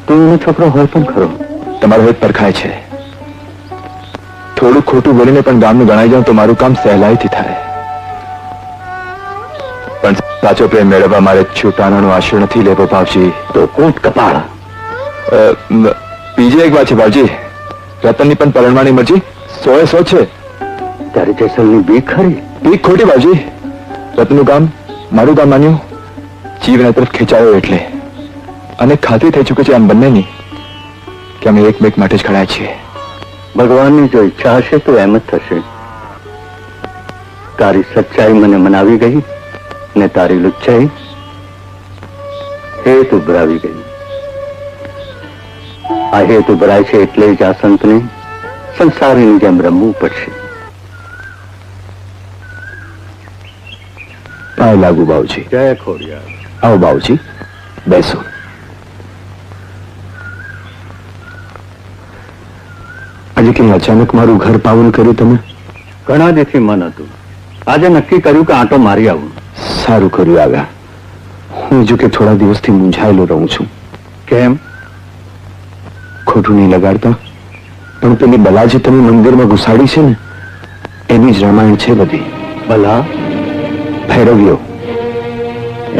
તો એનો છોકરો હોય પણ ખરો. તમારો હેત પરખાય છે. થોડું ખોટું બોલીને પણ ગામનું ગણાઈ જાઉં તો મારું કામ સહેલાઈથી થાય. પણ સાચો પ્રેમ મેળવવા મારે છૂટાણાનો આશરો નથી લેવો ભાવજી. તો કોટ કપાળ. બીજી એક વાત છે ભાવજી, રતનની પણ પરણવાની મરજી 100 છે. ત્યારે જેસલની બીક ખરી? બીક ખોટી ભાવજી. રતનનું કામ મારું કામ માન્યું, જીવના તરફ ખેંચાયો એટલે. અને ખાતરી થઈ ચૂકી છે આમ બંનેની કે અમે એકમેક માટે જ ખડા છીએ. ભગવાનની જો ઈચ્છા હશે તો એમ જ થશે. તારી સચ્ચાઈ મને મનાવી ગઈ ને તારી લુચ્ચાઈ હેત ઉભરાવી ગઈ. આ હેત ઉભરાય છે એટલે જ આ સંતને સંસારીની જેમ રમવું પડશે. પાય લાગુ બાવજી. જય ખોડિયાર. આવો બાવજી, બેસો. આજે કઈ અચાનક મારું ઘર પાવન કર્યું તમે? ઘણા દિવસથી મન હતું, આજે નક્કી કર્યું કે આંટો મારી આવું. સારું કર્યું આવ્યા. હું જો કે થોડા દિવસથી મૂંઝાયેલો રહું છું. કેમ? ખોટું નહીં લગાડતા, પણ પેલી બલા જે તમે મંદિરમાં ઘુસાડી છે ને, એની જ રામાયણ છે બધી. ભલા ભૈરવ્યો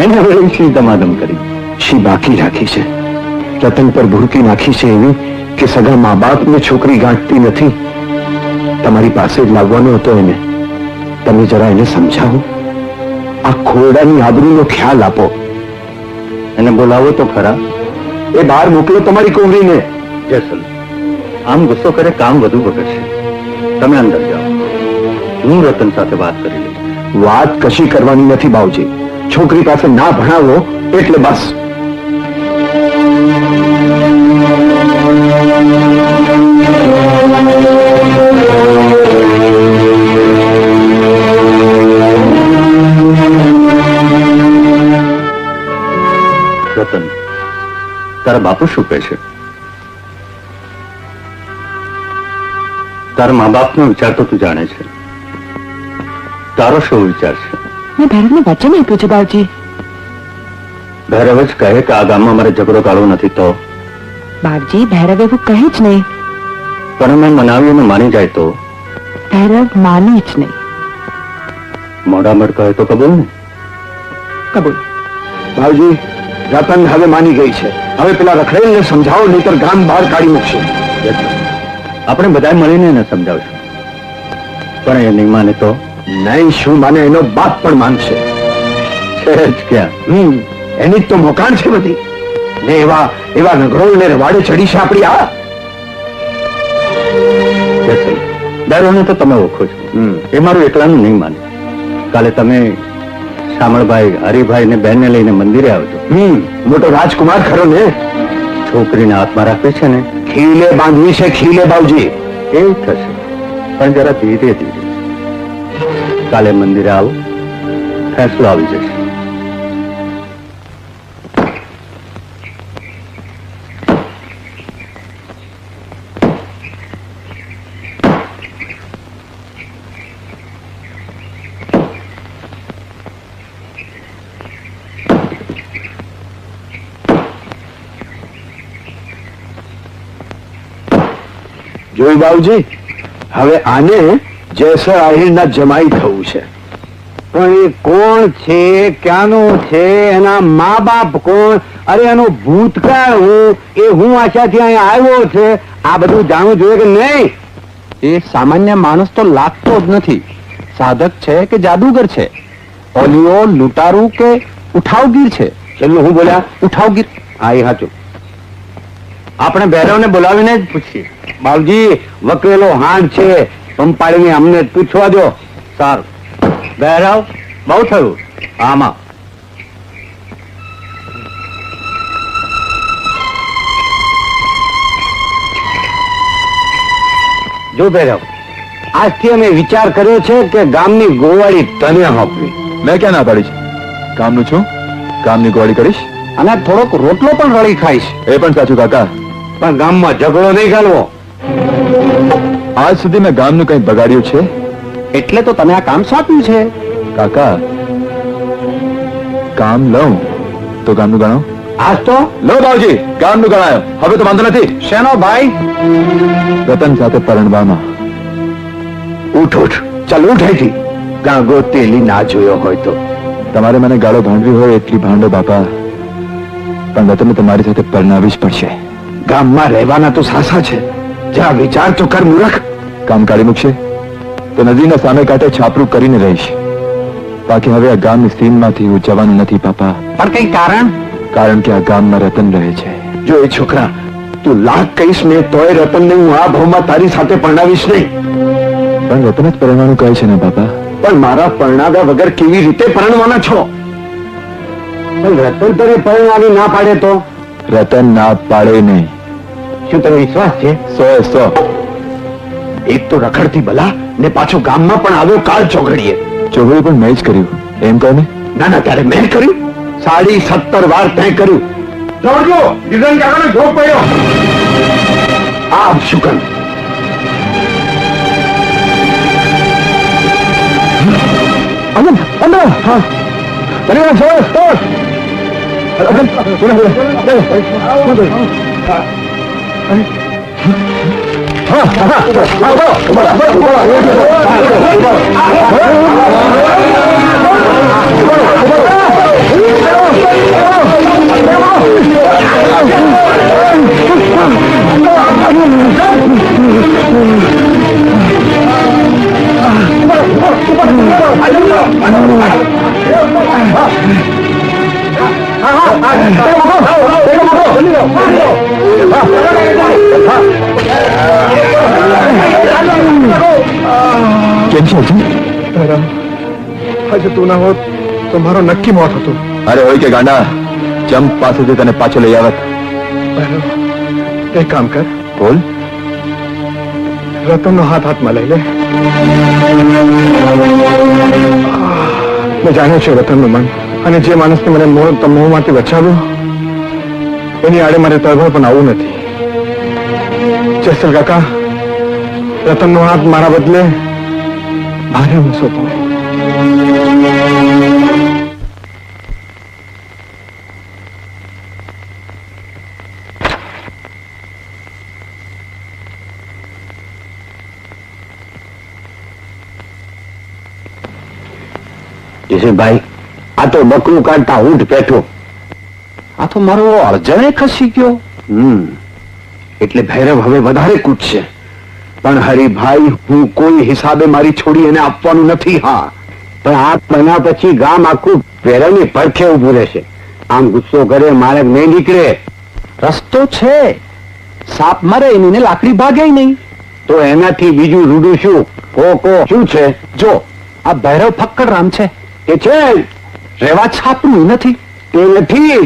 એને વળી શી ધમાધમ કરી? શી બાકી રાખી છે? રતન પર ભૂરકી નાખી છે એવી કે સગા મા બાપને છોકરી ગાંઠતી નથી. તમારી પાસે જ લાવવાનો હતો એને. તમે જરા એને સમજાવો. આ ખોરડાની આબરૂનો ખ્યાલ આપો. એને બોલાવો તો ખરા. એ બહાર મોકલો તમારી કુંવરીને. જેસલ, આમ ગુસ્સો કરે કામ વધુ બગડશે. તમે અંદર જાઓ, હું રતન સાથે વાત કરી લઈશ. વાત કશી કરવાની નથી બાવજી. છોકરી પાસે ના ભણાવો એટલે બસ. રતન, તારા બાપુ શું કહે છે? તારા મા બાપનો વિચાર તો તું જાણે છે. તારો શું વિચાર છે? મેં ભૈરવને વચન આપ્યું છે બાવજી. ભૈરવ જ કહે કે આ ગામમાં મારે ઝઘડો કાઢવો નથી તો? બાવજી, ભૈરવ એવું કહે જ નહીં. પણ મેં મનાવી અને માની જાય તો? ભૈરવ માને જ નહીં. મોડામડ કહે તો કબૂલ ને? કબૂલ. બાવજી, રતન હવે માની ગઈ છે. હવે પેલા રખડેલને સમજાવો, નહીતર ગામ બહાર કાઢી મૂકશે. આપણે બધા મળીને એને સમજાવશું. પણ એ નહીં માને તો? નહીં શું માને, એનો બાપ પણ માનશે. છે જ ક્યાં? એની જ તો મોકાણ છે બધી. ને એવા નગરોળ ને રવાડે ચડી છે આપણી આ. ડરોને તો તમે ઓળખો છો. એ મારું એકલાનું નહીં માને. કાલે તમે શામળભાઈ, હરિભાઈ ને બેન ને લઈને મંદિરે આવજો. મોટો રાજકુમાર ખરો ને. છોકરીને હાથમાં રાખવી છે ને, ખીલે બાંધવી છે, ખીલે બાવજી. એ થશે, પણ જરા ધીરે ધીરે. કાલે મંદિરે આવો, ફેસલો આવી જશે. જોઈ બાવજી, હવે આને જેસર આહિરના જમાઈ થવું છે. પણ એ કોણ છે, ક્યાંનો છે, એના મા બાપ કોણ, અરે એનો ભૂતકાળ હું આશાથી અહીંયા આવ્યો છે, આ બધું જાણવું જોઈએ કે નહીં? એ સામાન્ય માણસ તો લાગતો જ નથી. સાધક છે કે જાદુગર છે? ઓલિયો, લૂંટારું કે ઉઠાવગીર છે? ચલો, હું બોલ્યા ઉઠાવગીર. હા, એ સાચું. આપણે ભૈરવને બોલાવીને જ પૂછીએ. બાવજી, વકરેલો હાંડ છે, પંપાળીને અમને જ પૂછવા દો. સારું. ભૈરવ, બહુ થયું. આમાં જો ભૈરવ, આજથી અમે વિચાર કર્યો છે કે ગામની ગોવાળી તને આપવી. મેં ક્યાં ના પાડી છે? કામનું છું, કામની ગોળી કરીશ. અને થોડોક રોટલો પણ રળી ખાઈશ. એ પણ સાચું કાકા. પણ ગામમાં ઝઘડો નહીં કરવો. આજ સુધી મેં ગામનું કંઈ બગાડ્યું છે? એટલે તો તમે આ કામ સોંપ્યું છે. કાકા, કામ લઉં તો ગામનું ગણો. આજ તો લો બાવજી ગામનું ગણાયો હવે તો વાંધો નથી શેનો ભાઈ રતન સાથે પરણવામાં ઉઠ ઉઠ ચાલ ઉઠ અહીંથી ગાંગો તેલી ના જોયો હોય તો તમારે મને ગાળો ભાંડવી હોય એટલી ભાંડો બાપા પણ રતનને તમારી સાથે પરણાવી જ પડશે ગામમાં રહેવાના તો સાસા છે જ્યાં વિચાર તો કર મૂર્ખ કામ કાઢી મૂકશે તો નદીના સામે કાંઠે છાપરું કરીને રહીશ બાકી હવે આ ગામની સીમમાંથી હું જવાનું નથી પાપા પણ કઈ કારણ કે આ ગામમાં રતન રહે છે જો એ છોકરા તું લાખ કહીશ ને તોય રતનને હું આ ભાવમાં તારી સાથે પરણાવીશ નહીં પણ રતન જ પરણવાનું કહે છે ને બાપા પણ મારા પરણાવ્યા વગર કેવી રીતે પરણવાના છો પણ રતન તને પરણવાની ના પાડે તો રતન ના પાડે નહીં શું તને વિશ્વાસ છે 100 એક તો રખડતી બલા ને પાછો ગામમાં પણ આવ્યો કાળ ચોઘડીએ ચોગડી પણ મેં જ કર્યું એમ કહો ને ના ના ત્યારે મેં કર્યું 17.5 વાર તેં કર્યું દોડજો દિદન કાકાને ભોગ પડ્યો આ શુકન અંદર હા ચલી જાઓ સ્ટોપ કેમ છે આજે તું ના હોત તો મારો નક્કી મોત હતું અરે હોય કે ગાંડા જંપ પાસેથી તને પાછો લઈ આવત એક કામ કર બોલ રતનનો હાથ હાથમાં લઈ લે મેં જાણ્યું છે રતનનું મન અને જે માણસને મને મોહમાંથી બચાવ્યો એની આડે મારે તરફળ પણ આવું નથી જેસલ કાકા રતનનો હાથ મારા બદલે ભારે સોંપો ભાઈ આ તો બકરું કાઢતા ઊંટ પેઠો આ તો મારો અર્જણે ખસી ગયો એટલે ભૈરવ હવે વધારે કૂદશે પણ હરિભાઈ હું કોઈ હિસાબે મારી છોડી એને આપવાનું નથી હા પણ આ બન્યા પછી ગામ આખું ભેરવની પડખે ઉભું રહેશે આમ ગુસ્સો કરે માર્ગ નહીં નીકળે રસ્તો છે સાપ મરે એને લાકડી ભાગે નહીં તો એનાથી બીજું રૂડું શું કો શું છે જો આ ભૈરવ ફક્કડ રામ છે એ છે રેવા છાપરું નથી તે નથી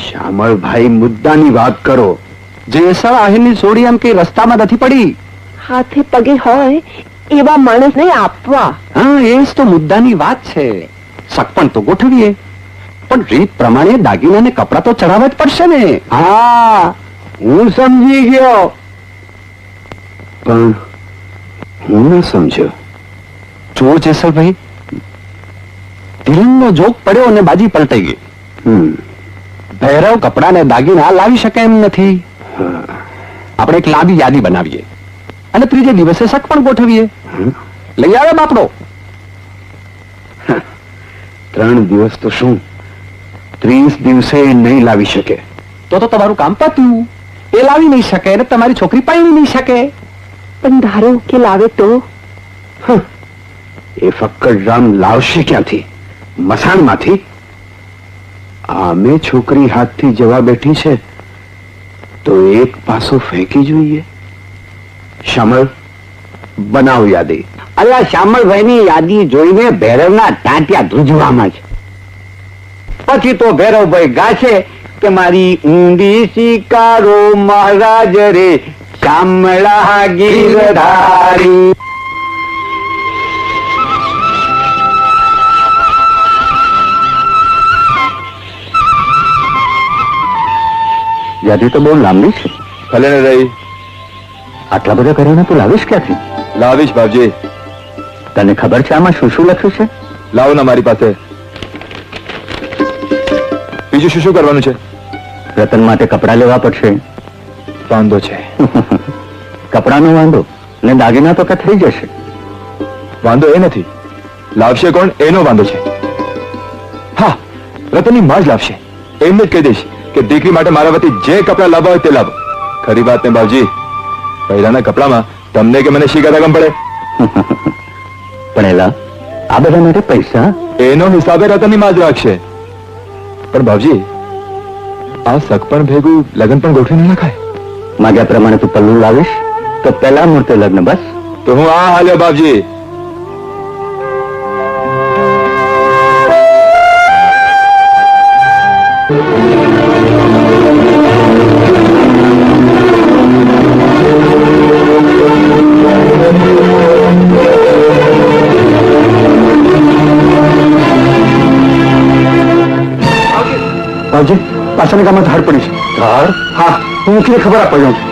શ્યામળભાઈ મુદ્દાની વાત કરો જેસલ આહિરની છોડી એમ કે રસ્તામાં નથી પડી હાથે પગે હોય એવા માણસને આપવા હા એ જ તો મુદ્દાની વાત છે સગપણ તો ગોઠવીએ પણ રીત પ્રમાણે દાગીના ને કપડા તો ચડાવવા જ પડશે ને હા હું સમજી ગયો પણ હું ન સમજ્યો જો જેસલભાઈ તિરંગનો જોગ પડ્યો અને બાજી પલટાઈ ગઈ ભૈરવ કપડા ને દાગીના લાવી શકે એમ નથી આપણે એક લાંબી યાદી બનાવીએ અને ત્રીજે દિવસે શક પણ ગોઠવીએ લઈ આવે બાપડો 3 દિવસ તો શું 30 દિવસે નહીં લાવી શકે તો તમારું કામ પત્યું એ લાવી નહીં શકે અને તમારી છોકરી પાણી નહીં શકે પણ ધારો કે લાવે તો એ ફક્કડ રામ લાવશે ક્યાંથી મસાણમાંથી આમે છોકરી હાથથી જવા બેઠી છે તો એક પાસો ફેંકી જોઈએ શ્યામળ બનાવ યાદી અરે આ શ્યામળભાઈની યાદી જોઈને ભૈરવના ટાંટિયા ધ્રુજવામાં છે પછી તો ભૈરવભાઈ ગાશે કે મારી ઊંડી શિકારો મહારાજ રે શ્યામળા ગીરધારી યાદી તો બહુ લાંબી છે ભલે ને રહી આટલા બધા કરીને તું લાવીશ ક્યાંથી લાવીશ બાપજી તને ખબર છે આમાં શું શું લખ્યું છે લાવો ને મારી પાસે બીજું શું શું કરવાનું છે? રતન માટે કપડાં લેવા પડશે. વાંધો છે. કપડાનો વાંધો ને દાગીના તો કે થઈ જશે. વાંધો એ નથી, લાવશે કોણ એનો વાંધો છે. હા, રતનની માં જ લાવશે. એમને જ કહી દઈશ કે દીકરી માટે મારા વતી જે કપડાં લાવવા હોય તે લાવો. ખરી વાત ને બાપજી, પહેલાના કપડામાં તમને કે મને શી કદા ગમ પડે? પણ એલા આ બધા માટે પૈસા એનો હિસાબે રતનની માં જ રાખશે. પણ બાપજી, આ સગપણ ભેગું લગ્ન પણ ગોઠવી ન નખાય. માગ્યા પ્રમાણે તું પલ્લું લાવીશ તો પહેલા મુહૂર્તે લગ્ન. બસ તો હું આ હાલ્યો બાપજી. બાબુજી, પાછળના ગામમાં ધાડ પડી છે. ધાર હા, હું મૂકીને ખબર આપવા જાઉં છું.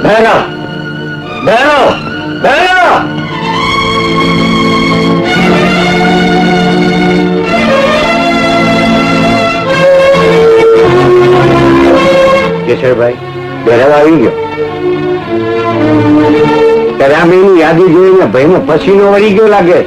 બહેનો બહેનો બહેનો કેશરભાઈ ઘરે આવી ગયો. ત્યારે આમ એની યાદી જોઈને ભાઈનો પસીનો વળી ગયો લાગે.